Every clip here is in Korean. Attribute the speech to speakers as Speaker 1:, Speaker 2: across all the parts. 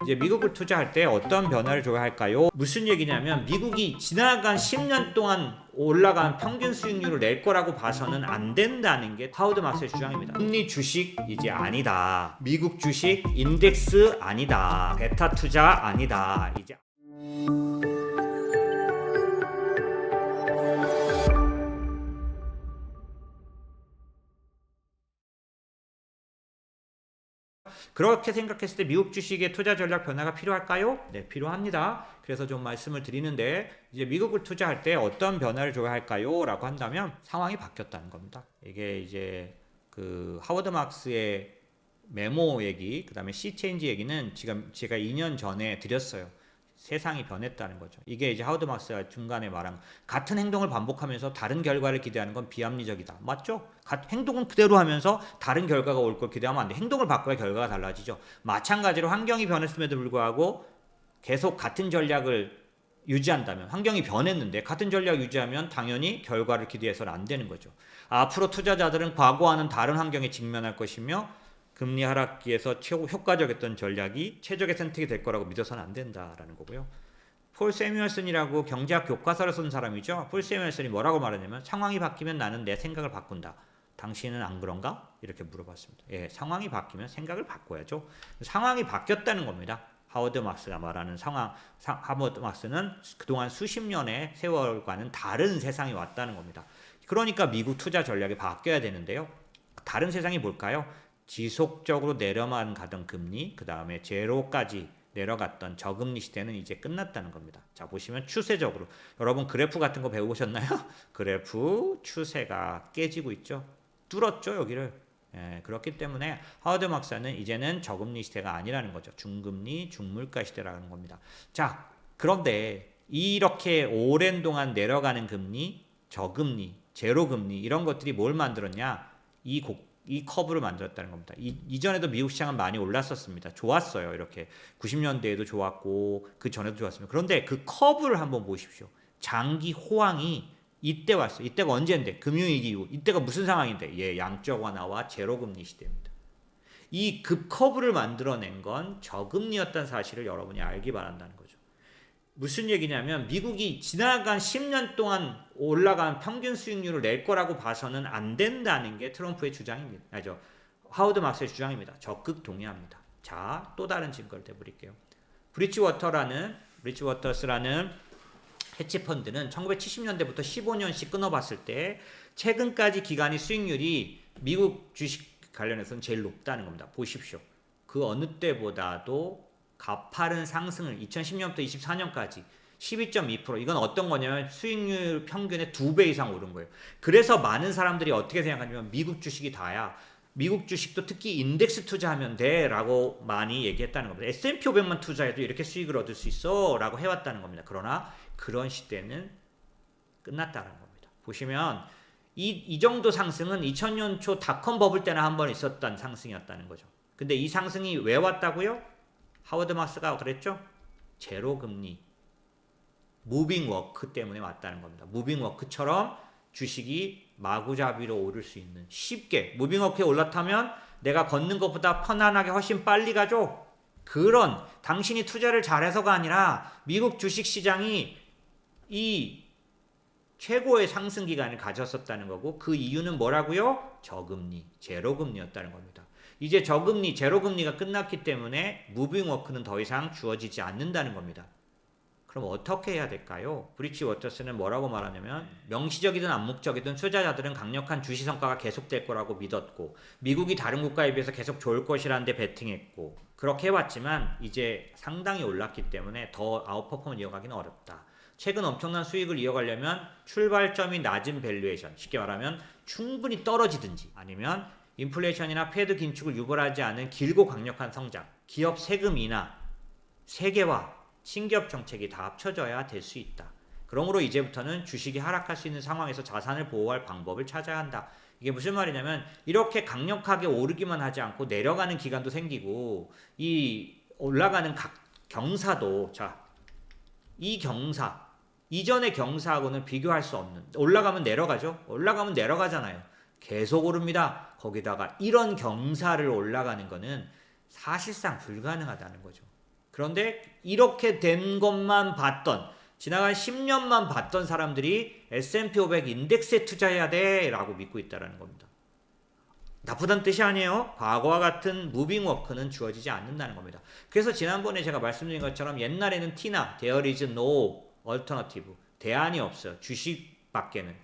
Speaker 1: 이제 미국을 투자할 때 어떤 변화를 줘야 할까요? 무슨 얘기냐면 미국이 지나간 10년 동안 올라간 평균 수익률을 낼 거라고 봐서는 안 된다는 게 하워드 마스의 주장입니다. 금리 주식 이제 아니다. 미국 주식 인덱스 아니다. 베타 투자 아니다. 이제 그렇게 생각했을 때 미국 주식의 투자 전략 변화가 필요할까요? 네, 필요합니다. 그래서 좀 말씀을 드리는데 이제 미국을 투자할 때 어떤 변화를 줘야 할까요? 라고 한다면 상황이 바뀌었다는 겁니다. 이게 이제 그 하워드 막스의 메모 얘기, 그 다음에 시체인지 얘기는 지금 제가 2년 전에 드렸어요. 세상이 변했다는 거죠. 이게 이제 하워드 막스가 중간에 말한 같은 행동을 반복하면서 다른 결과를 기대하는 건 비합리적이다. 맞죠? 행동은 그대로 하면서 다른 결과가 올 걸 기대하면 안 돼. 행동을 바꿔야 결과가 달라지죠. 마찬가지로 환경이 변했음에도 불구하고 계속 같은 전략을 유지한다면, 환경이 변했는데 같은 전략 유지하면 당연히 결과를 기대해서는 안 되는 거죠. 앞으로 투자자들은 과거와는 다른 환경에 직면할 것이며 금리 하락기에서 최고 효과적이었던 전략이 최적의 선택이 될 거라고 믿어서는 안 된다라는 거고요. 폴 세뮤얼슨이라고 경제학 교과서를 쓴 사람이죠. 폴 세뮤얼슨이 뭐라고 말하냐면 상황이 바뀌면 나는 내 생각을 바꾼다. 당신은 안 그런가? 이렇게 물어봤습니다. 예, 상황이 바뀌면 생각을 바꿔야죠. 상황이 바뀌었다는 겁니다. 하워드 막스가 말하는 상황, 하워드 막스는 그동안 수십 년의 세월과는 다른 세상이 왔다는 겁니다. 그러니까 미국 투자 전략이 바뀌어야 되는데요. 다른 세상이 뭘까요? 지속적으로 내려만 가던 금리, 그 다음에 제로까지 내려갔던 저금리 시대는 이제 끝났다는 겁니다. 자, 보시면 추세적으로 여러분 그래프 같은 거 배우셨나요? 그래프 추세가 깨지고 있죠. 뚫었죠, 여기를. 예, 그렇기 때문에 하워드 막사는 이제는 저금리 시대가 아니라는 거죠. 중금리, 중물가 시대라는 겁니다. 자, 그런데 이렇게 오랜 동안 내려가는 금리, 저금리, 제로금리 이런 것들이 뭘 만들었냐? 이 커브를 만들었다는 겁니다. 이전에도 미국 시장은 많이 올랐었습니다. 좋았어요. 이렇게 90년대에도 좋았고 그 전에도 좋았습니다. 그런데 그 커브를 한번 보십시오. 장기 호황이 이때 왔어요. 이때가 언제인데? 금융위기 이후. 이때가 무슨 상황인데? 예, 양적 완화와 제로금리 시대입니다. 이 급커브를 만들어낸 건 저금리였다는 사실을 여러분이 알기 바란다는 거죠. 무슨 얘기냐면 미국이 지나간 10년 동안 올라간 평균 수익률을 낼 거라고 봐서는 안 된다는 게 트럼프의 주장입니다. 아니죠. 하워드 막스의 주장입니다. 적극 동의합니다. 자, 또 다른 증거를 대드릴게요. 브리지워터스라는 해치펀드는 1970년대부터 15년씩 끊어봤을 때 최근까지 기간의 수익률이 미국 주식 관련해서는 제일 높다는 겁니다. 보십시오. 그 어느 때보다도 가파른 상승을 2010년부터 24년까지 12.2% 이건 어떤 거냐면 수익률 평균의 2배 이상 오른 거예요. 그래서 많은 사람들이 어떻게 생각하냐면 미국 주식이 다야. 미국 주식도 특히 인덱스 투자하면 돼 라고 많이 얘기했다는 겁니다. S&P 500만 투자해도 이렇게 수익을 얻을 수 있어 라고 해왔다는 겁니다. 그러나 그런 시대는 끝났다는 겁니다. 보시면 이 정도 상승은 2000년 초 닷컴 버블 때나 한 번 있었던 상승이었다는 거죠. 근데 이 상승이 왜 왔다고요? 하워드 막스가 그랬죠? 제로금리, 무빙워크 때문에 왔다는 겁니다. 무빙워크처럼 주식이 마구잡이로 오를 수 있는 쉽게 무빙워크에 올라타면 내가 걷는 것보다 편안하게 훨씬 빨리 가죠. 그런 당신이 투자를 잘해서가 아니라 미국 주식시장이 이 최고의 상승 기간을 가졌었다는 거고 그 이유는 뭐라고요? 저금리, 제로금리였다는 겁니다. 이제 저금리, 제로금리가 끝났기 때문에 무빙워크는 더 이상 주어지지 않는다는 겁니다. 그럼 어떻게 해야 될까요? 브리지워터스는 뭐라고 말하냐면 명시적이든 암묵적이든 투자자들은 강력한 주시 성과가 계속될 거라고 믿었고 미국이 다른 국가에 비해서 계속 좋을 것이라는 데 베팅했고 그렇게 해왔지만 이제 상당히 올랐기 때문에 더 아웃퍼폼을 이어가기는 어렵다. 최근 엄청난 수익을 이어가려면 출발점이 낮은 밸류에이션, 쉽게 말하면 충분히 떨어지든지 아니면 인플레이션이나 패드 긴축을 유발하지 않은 길고 강력한 성장, 기업 세금 인하, 세계화, 신기업 정책이 다 합쳐져야 될 수 있다. 그러므로 이제부터는 주식이 하락할 수 있는 상황에서 자산을 보호할 방법을 찾아야 한다. 이게 무슨 말이냐면 이렇게 강력하게 오르기만 하지 않고 내려가는 기간도 생기고 이 올라가는 경사도 이 경사 이전의 경사하고는 비교할 수 없는 올라가면 내려가죠. 올라가면 내려가잖아요. 계속 오릅니다. 거기다가 이런 경사를 올라가는 거는 사실상 불가능하다는 거죠. 그런데 이렇게 된 것만 봤던, 지나간 10년만 봤던 사람들이 S&P 500 인덱스에 투자해야 돼 라고 믿고 있다는 겁니다. 나쁘다는 뜻이 아니에요. 과거와 같은 무빙 워크는 주어지지 않는다는 겁니다. 그래서 지난번에 제가 말씀드린 것처럼 옛날에는 T나 There is no alternative, 대안이 없어요. 주식밖에는.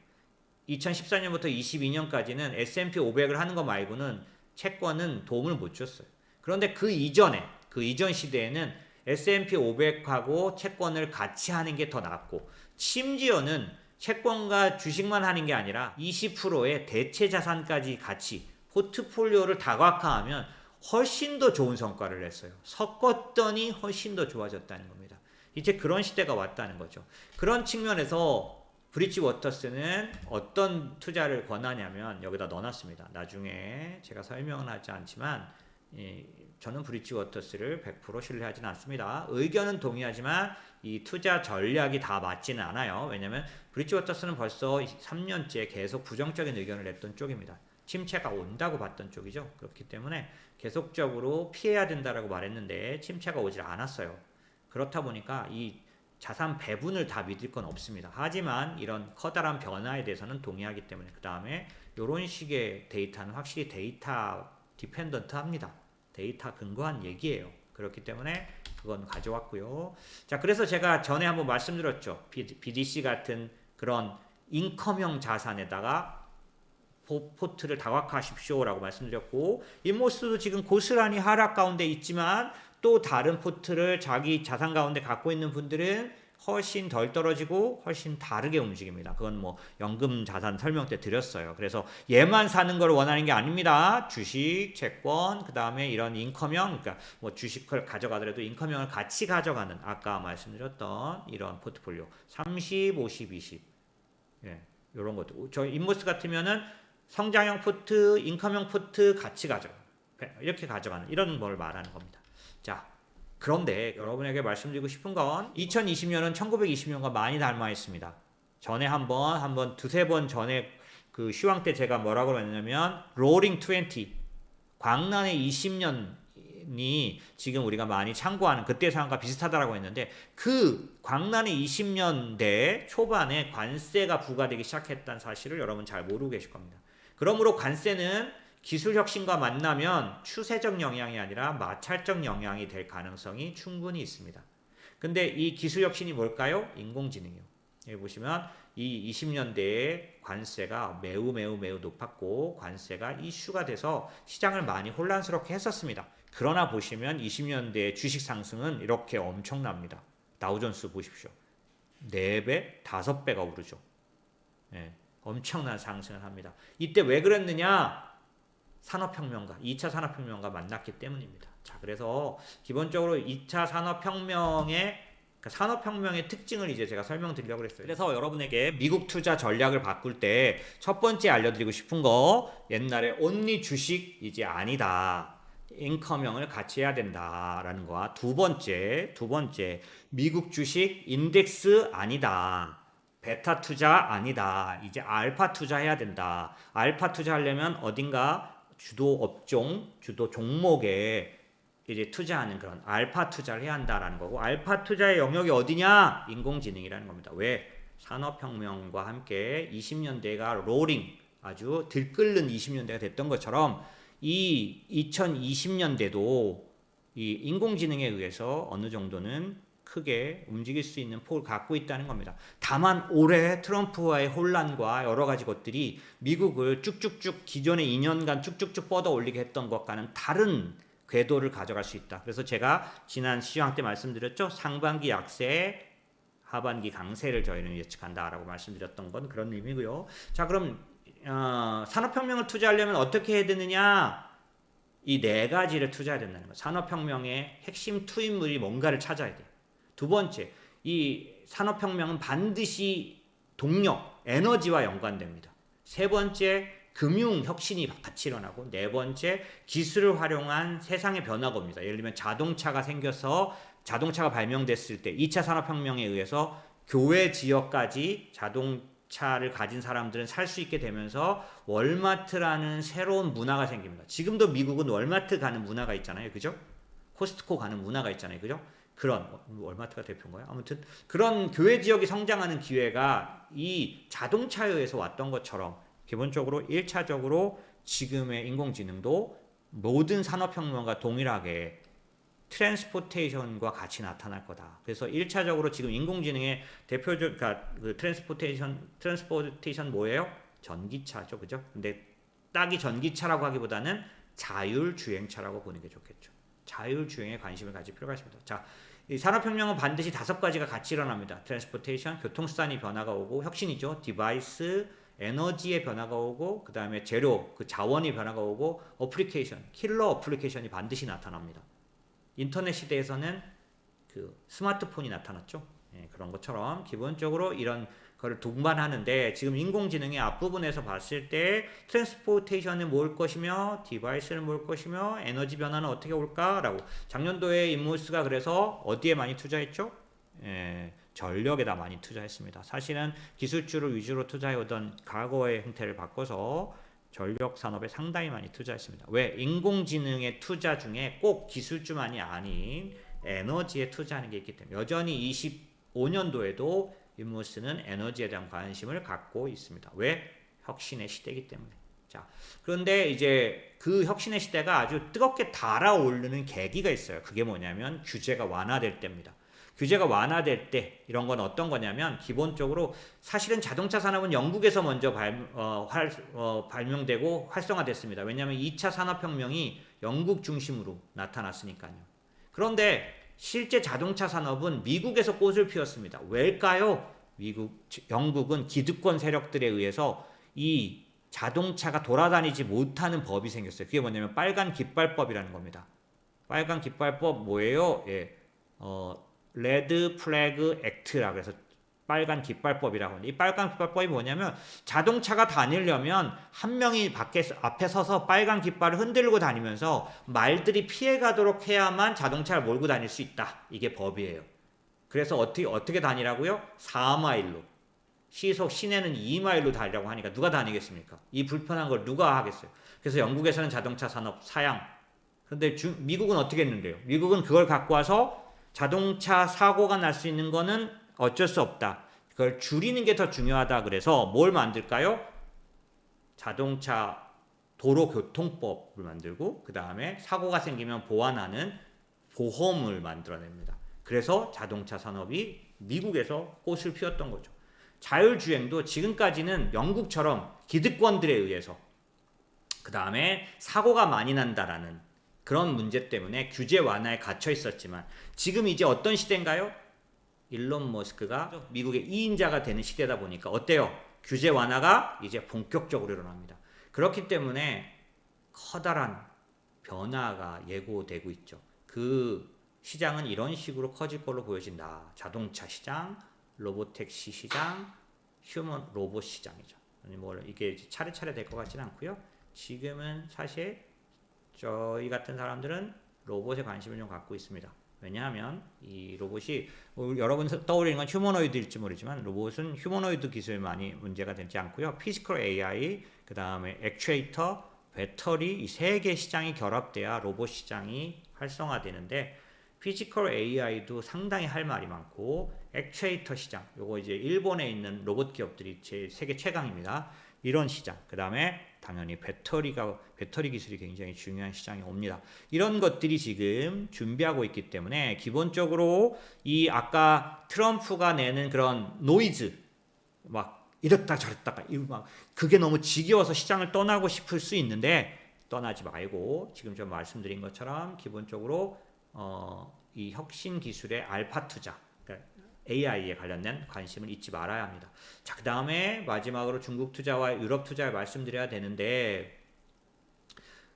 Speaker 1: 2014년부터 22년까지는 S&P 500을 하는 거 말고는 채권은 도움을 못 줬어요. 그런데 그 이전 시대에는 S&P 500하고 채권을 같이 하는 게 더 낫고, 심지어는 채권과 주식만 하는 게 아니라 20%의 대체 자산까지 같이 포트폴리오를 다각화하면 훨씬 더 좋은 성과를 냈어요. 섞었더니 훨씬 더 좋아졌다는 겁니다. 이제 그런 시대가 왔다는 거죠. 그런 측면에서 브릿지워터스는 어떤 투자를 권하냐면 여기다 넣어놨습니다. 나중에 제가 설명은 하지 않지만 저는 브릿지워터스를 100% 신뢰하지는 않습니다. 의견은 동의하지만 이 투자 전략이 다 맞지는 않아요. 왜냐하면 브릿지워터스는 벌써 3년째 계속 부정적인 의견을 냈던 쪽입니다. 침체가 온다고 봤던 쪽이죠. 그렇기 때문에 계속적으로 피해야 된다라고 말했는데 침체가 오질 않았어요. 그렇다 보니까 이 자산 배분을 다 믿을 건 없습니다. 하지만 이런 커다란 변화에 대해서는 동의하기 때문에 그 다음에 이런 식의 데이터는 확실히 데이터 디펜던트 합니다. 데이터 근거한 얘기예요. 그렇기 때문에 그건 가져왔고요. 자, 그래서 제가 전에 한번 말씀드렸죠. BDC 같은 그런 인컴형 자산에다가 포트를 다각화하십시오라고 말씀드렸고, 인모스도 지금 고스란히 하락 가운데 있지만 또 다른 포트를 자기 자산 가운데 갖고 있는 분들은 훨씬 덜 떨어지고 훨씬 다르게 움직입니다. 그건 뭐 연금 자산 설명 때 드렸어요. 그래서 얘만 사는 걸 원하는 게 아닙니다. 주식, 채권, 그 다음에 이런 인컴형, 그러니까 뭐 주식을 가져가더라도 인컴형을 같이 가져가는, 아까 말씀드렸던 이런 포트폴리오 30, 50, 20 이런 것도. 저 인모스 같으면은 성장형 포트, 인컴형 포트 같이 이렇게 가져가는 이런 걸 말하는 겁니다. 자, 그런데 여러분에게 말씀드리고 싶은 건 2020년은 1920년과 많이 닮아 있습니다. 전에 한번 두세 번 전에 그 시황 때 제가 뭐라고 했냐면 로링 20, 광란의 20년이 지금 우리가 많이 참고하는 그때 상황과 비슷하다라고 했는데, 그 광란의 20년대 초반에 관세가 부과되기 시작했다는 사실을 여러분 잘 모르고 계실 겁니다. 그러므로 관세는 기술 혁신과 만나면 추세적 영향이 아니라 마찰적 영향이 될 가능성이 충분히 있습니다. 근데 이 기술 혁신이 뭘까요? 인공지능이요. 여기 보시면 이 20년대에 관세가 매우 높았고 관세가 이슈가 돼서 시장을 많이 혼란스럽게 했었습니다. 그러나 보시면 20년대 주식 상승은 이렇게 엄청납니다. 다우존스 보십시오. 4배, 5배가 오르죠. 엄청난 상승을 합니다. 이때 왜 그랬느냐? 산업혁명과 2차 산업혁명과 만났기 때문입니다. 자, 그래서 기본적으로 2차 산업혁명의 특징을 이제 제가 설명드리려고 했어요. 그래서 여러분에게 미국 투자 전략을 바꿀 때 첫 번째 알려드리고 싶은 거, 옛날에 온리 주식 이제 아니다. 인컴형을 같이 해야 된다라는 거와 두 번째 미국 주식 인덱스 아니다. 베타 투자 아니다. 이제 알파 투자해야 된다. 알파 투자하려면 어딘가 주도 업종, 주도 종목에 이제 투자하는 그런 알파 투자를 해야 한다라는 거고, 알파 투자의 영역이 어디냐? 인공지능이라는 겁니다. 왜? 산업혁명과 함께 20년대가 로링, 아주 들끓는 20년대가 됐던 것처럼 이 2020년대도 이 인공지능에 의해서 어느 정도는 크게 움직일 수 있는 폭을 갖고 있다는 겁니다. 다만 올해 트럼프와의 혼란과 여러 가지 것들이 미국을 쭉쭉쭉 기존의 2년간 쭉쭉쭉 뻗어 올리게 했던 것과는 다른 궤도를 가져갈 수 있다. 그래서 제가 지난 시황 때 말씀드렸죠. 상반기 약세, 하반기 강세를 저희는 예측한다라고 말씀드렸던 건 그런 의미고요. 자, 그럼 산업혁명을 투자하려면 어떻게 해야 되느냐? 이 네 가지를 투자해야 된다는 거예요. 산업혁명의 핵심 투입물이 뭔가를 찾아야 돼요. 두 번째, 이 산업혁명은 반드시 동력, 에너지와 연관됩니다. 세 번째, 금융혁신이 같이 일어나고, 네 번째, 기술을 활용한 세상의 변화가 옵니다. 예를 들면 자동차가 생겨서 자동차가 발명됐을 때 2차 산업혁명에 의해서 교외 지역까지 자동차를 가진 사람들은 살 수 있게 되면서 월마트라는 새로운 문화가 생깁니다. 지금도 미국은 월마트 가는 문화가 있잖아요. 그죠? 코스트코 가는 문화가 있잖아요. 그죠? 그런 월마트가 대표인 거야. 아무튼 그런 교외 지역이 성장하는 기회가 이 자동차에 의해서 왔던 것처럼 기본적으로 1차적으로 지금의 인공지능도 모든 산업혁명과 동일하게 트랜스포테이션과 같이 나타날 거다. 그래서 1차적으로 지금 인공지능의 대표적 그러니까 그 트랜스포테이션 뭐예요? 전기차죠. 그죠? 근데 딱이 전기차라고 하기보다는 자율주행차라고 보는 게 좋겠죠. 자율주행에 관심을 가질 필요가 있습니다. 자, 이 산업혁명은 반드시 5가지가 같이 일어납니다. 트랜스포테이션, 교통수단이 변화가 오고, 혁신이죠. 디바이스, 에너지의 변화가 오고, 그 다음에 재료, 그 자원이 변화가 오고, 어플리케이션, 킬러 어플리케이션이 반드시 나타납니다. 인터넷 시대에서는 그 스마트폰이 나타났죠. 예, 그런 것처럼 기본적으로 이런 거를 동반하는데 지금 인공지능의 앞부분에서 봤을 때 트랜스포테이션은 뭘 것이며 디바이스는 뭘 것이며 에너지 변화는 어떻게 올까라고 작년도에 인모스가 그래서 어디에 많이 투자했죠? 전력에다 많이 투자했습니다. 사실은 기술주를 위주로 투자해오던 과거의 형태를 바꿔서 전력 산업에 상당히 많이 투자했습니다. 왜? 인공지능의 투자 중에 꼭 기술주만이 아닌 에너지에 투자하는 게 있기 때문에 여전히 25년도에도 인모스는 에너지에 대한 관심을 갖고 있습니다. 왜? 혁신의 시대이기 때문에. 자, 그런데 이제 그 혁신의 시대가 아주 뜨겁게 달아오르는 계기가 있어요. 그게 뭐냐면 규제가 완화될 때입니다. 규제가 완화될 때 이런 건 어떤 거냐면 기본적으로 사실은 자동차 산업은 영국에서 먼저 발명되고 활성화됐습니다. 왜냐하면 2차 산업혁명이 영국 중심으로 나타났으니까요. 그런데 실제 자동차 산업은 미국에서 꽃을 피웠습니다. 왜일까요? 영국은 기득권 세력들에 의해서 이 자동차가 돌아다니지 못하는 법이 생겼어요. 그게 뭐냐면 빨간 깃발법이라는 겁니다. 빨간 깃발법 뭐예요? 예, 레드 플래그 액트라고 해서 빨간 깃발법이라고 하는데 이 빨간 깃발법이 뭐냐면 자동차가 다니려면 한 명이 앞에 서서 빨간 깃발을 흔들고 다니면서 말들이 피해가도록 해야만 자동차를 몰고 다닐 수 있다. 이게 법이에요. 그래서 어떻게 다니라고요? 4마일로. 시내는 2마일로 다니라고 하니까 누가 다니겠습니까? 이 불편한 걸 누가 하겠어요? 그래서 영국에서는 자동차 산업 사양. 그런데 미국은 어떻게 했는데요? 미국은 그걸 갖고 와서 자동차 사고가 날 수 있는 거는 어쩔 수 없다. 그걸 줄이는 게 더 중요하다. 그래서 뭘 만들까요? 자동차 도로교통법을 만들고 그 다음에 사고가 생기면 보완하는 보험을 만들어냅니다. 그래서 자동차 산업이 미국에서 꽃을 피웠던 거죠. 자율주행도 지금까지는 영국처럼 기득권들에 의해서 그 다음에 사고가 많이 난다라는 그런 문제 때문에 규제 완화에 갇혀 있었지만 지금 이제 어떤 시대인가요? 일론 머스크가 미국의 2인자가 되는 시대다 보니까 어때요? 규제 완화가 이제 본격적으로 일어납니다. 그렇기 때문에 커다란 변화가 예고되고 있죠. 그 시장은 이런 식으로 커질 걸로 보여진다. 자동차 시장, 로보택시 시장, 휴먼 로봇 시장이죠. 뭐 이게 차례차례 될 것 같지는 않고요. 지금은 사실 저희 같은 사람들은 로봇에 관심을 좀 갖고 있습니다. 왜냐하면 이 로봇이 여러분 떠올리는 건 휴머노이드일지 모르지만 로봇은 휴머노이드 기술 많이 문제가 되지 않고요. 피지컬 AI, 그 다음에 액추에이터, 배터리 이 세 개 시장이 결합돼야 로봇 시장이 활성화되는데 피지컬 AI도 상당히 할 말이 많고 액추에이터 시장, 요거 이제 일본에 있는 로봇 기업들이 세계 최강입니다. 이런 시장, 그 다음에 당연히 배터리 기술이 굉장히 중요한 시장이 옵니다. 이런 것들이 지금 준비하고 있기 때문에 기본적으로 이 아까 트럼프가 내는 그런 노이즈 막 이랬다 저랬다가 막 그게 너무 지겨워서 시장을 떠나고 싶을 수 있는데 떠나지 말고 지금 좀 말씀드린 것처럼 기본적으로 이 혁신 기술의 알파 투자, 그러니까 AI에 관련된 관심을 잊지 말아야 합니다. 자, 그 다음에 마지막으로 중국 투자와 유럽 투자를 말씀드려야 되는데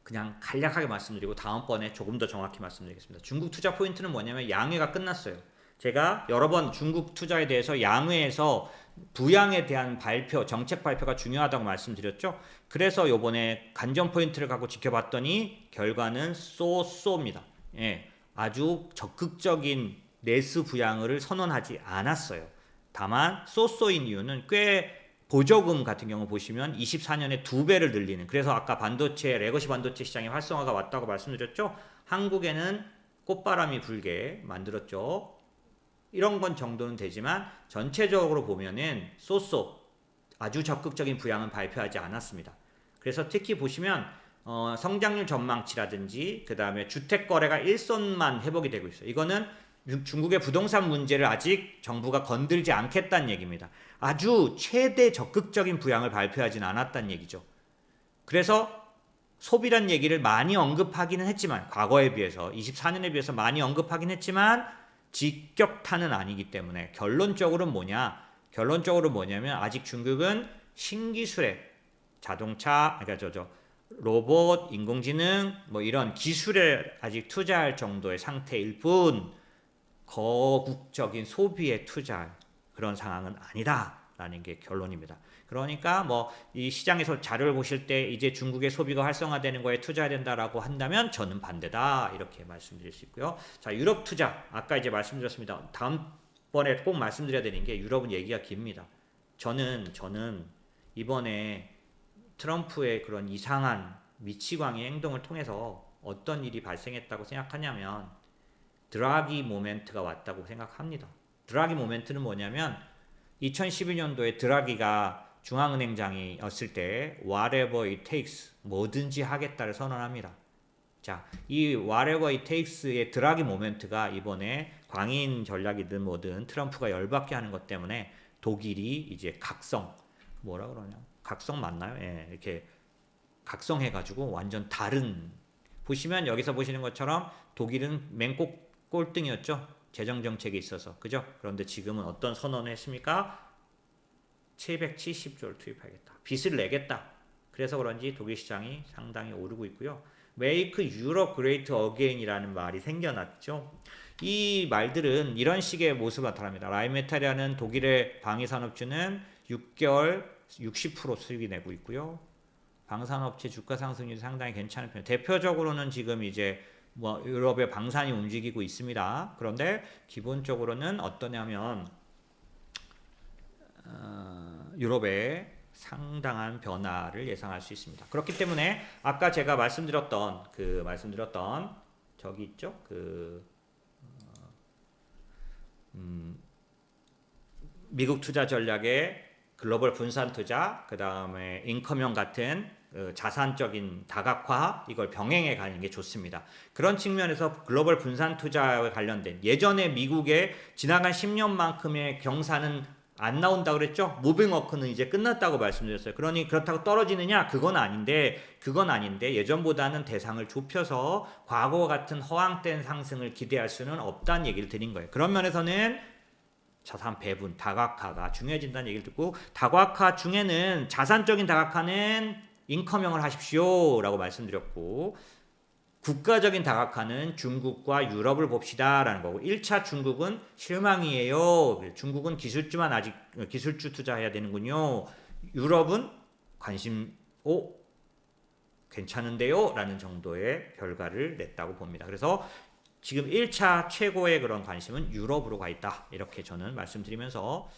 Speaker 1: 그냥 간략하게 말씀드리고 다음번에 조금 더 정확히 말씀드리겠습니다. 중국 투자 포인트는 뭐냐면 양회가 끝났어요. 제가 여러 번 중국 투자에 대해서 양회에서 부양에 대한 발표, 정책 발표가 중요하다고 말씀드렸죠. 그래서 요번에 관전 포인트를 갖고 지켜봤더니 결과는 쏘쏘입니다. 예, 아주 적극적인 내수 부양을 선언하지 않았어요. 다만 쏘쏘인 이유는 꽤 보조금 같은 경우 보시면 24년에 2배를 늘리는, 그래서 아까 반도체 레거시 반도체 시장의 활성화가 왔다고 말씀드렸죠. 한국에는 꽃바람이 불게 만들었죠. 이런 건 정도는 되지만 전체적으로 보면은 쏘쏘 아주 적극적인 부양은 발표하지 않았습니다. 그래서 특히 보시면 성장률 전망치라든지 그 다음에 주택 거래가 일손만 회복이 되고 있어요. 이거는 중국의 부동산 문제를 아직 정부가 건들지 않겠다는 얘기입니다. 아주 최대 적극적인 부양을 발표하진 않았다는 얘기죠. 그래서 소비란 얘기를 많이 언급하기는 했지만 과거에 비해서 24년에 비해서 많이 언급하긴 했지만 직격탄은 아니기 때문에 결론적으로는 뭐냐면 아직 중국은 신기술에 자동차 그러니까 로봇, 인공지능 뭐 이런 기술에 아직 투자할 정도의 상태일 뿐 거국적인 소비에 투자할 그런 상황은 아니다라는 게 결론입니다. 그러니까 뭐 이 시장에서 자료를 보실 때 이제 중국의 소비가 활성화되는 거에 투자해야 된다라고 한다면 저는 반대다 이렇게 말씀드릴 수 있고요. 자, 유럽 투자 아까 이제 말씀드렸습니다. 다음번에 꼭 말씀드려야 되는 게 유럽은 얘기가 깁니다. 저는 이번에 트럼프의 그런 이상한 미치광이 행동을 통해서 어떤 일이 발생했다고 생각하냐면 드라기 모멘트가 왔다고 생각합니다. 드라기 모멘트는 뭐냐면 2012년도에 드라기가 중앙은행장이었을 때 whatever it takes 뭐든지 하겠다를 선언합니다. 자, 이 whatever it takes의 드라기 모멘트가 이번에 광인 전략이든 뭐든 트럼프가 열받게 하는 것 때문에 독일이 이제 각성 뭐라 그러냐 각성 맞나요? 예, 이렇게 각성해가지고 완전 다른 보시면 여기서 보시는 것처럼 독일은 맨 꼴등이었죠. 재정 정책에 있어서 그죠? 그런데 지금은 어떤 선언을 했습니까? 770조를 투입하겠다. 빚을 내겠다. 그래서 그런지 독일 시장이 상당히 오르고 있고요. Make Europe Great Again이라는 말이 생겨났죠. 이 말들은 이런 식의 모습을 나타납니다. 라인메탈이라는 독일의 방위산업주는 6개월 60% 수익이 내고 있고요. 방산업체 주가 상승률이 상당히 괜찮은 편. 대표적으로는 지금 이제 뭐 유럽의 방산이 움직이고 있습니다. 그런데 기본적으로는 어떠냐면 유럽에 상당한 변화를 예상할 수 있습니다. 그렇기 때문에 아까 제가 말씀드렸던 저기 있죠? 미국 투자 전략의 글로벌 분산 투자, 그 다음에 인컴형 같은 자산적인 다각화 이걸 병행해 가는 게 좋습니다. 그런 측면에서 글로벌 분산 투자와 관련된 예전에 미국의 지나간 10년만큼의 경사는 안 나온다고 그랬죠? 무빙워크는 이제 끝났다고 말씀드렸어요. 그러니 그렇다고 떨어지느냐? 그건 아닌데 예전보다는 대상을 좁혀서 과거와 같은 허황된 상승을 기대할 수는 없다는 얘기를 드린 거예요. 그런 면에서는 자산 배분, 다각화가 중요해진다는 얘기를 듣고 다각화 중에는 자산적인 다각화는 인컴형을 하십시오 라고 말씀드렸고 국가적인 다각화는 중국과 유럽을 봅시다 라는 거고 1차 중국은 실망이에요. 중국은 기술주 투자해야 되는군요. 유럽은 괜찮은데요 라는 정도의 결과를 냈다고 봅니다. 그래서 지금 1차 최고의 그런 관심은 유럽으로 가 있다. 이렇게 저는 말씀드리면서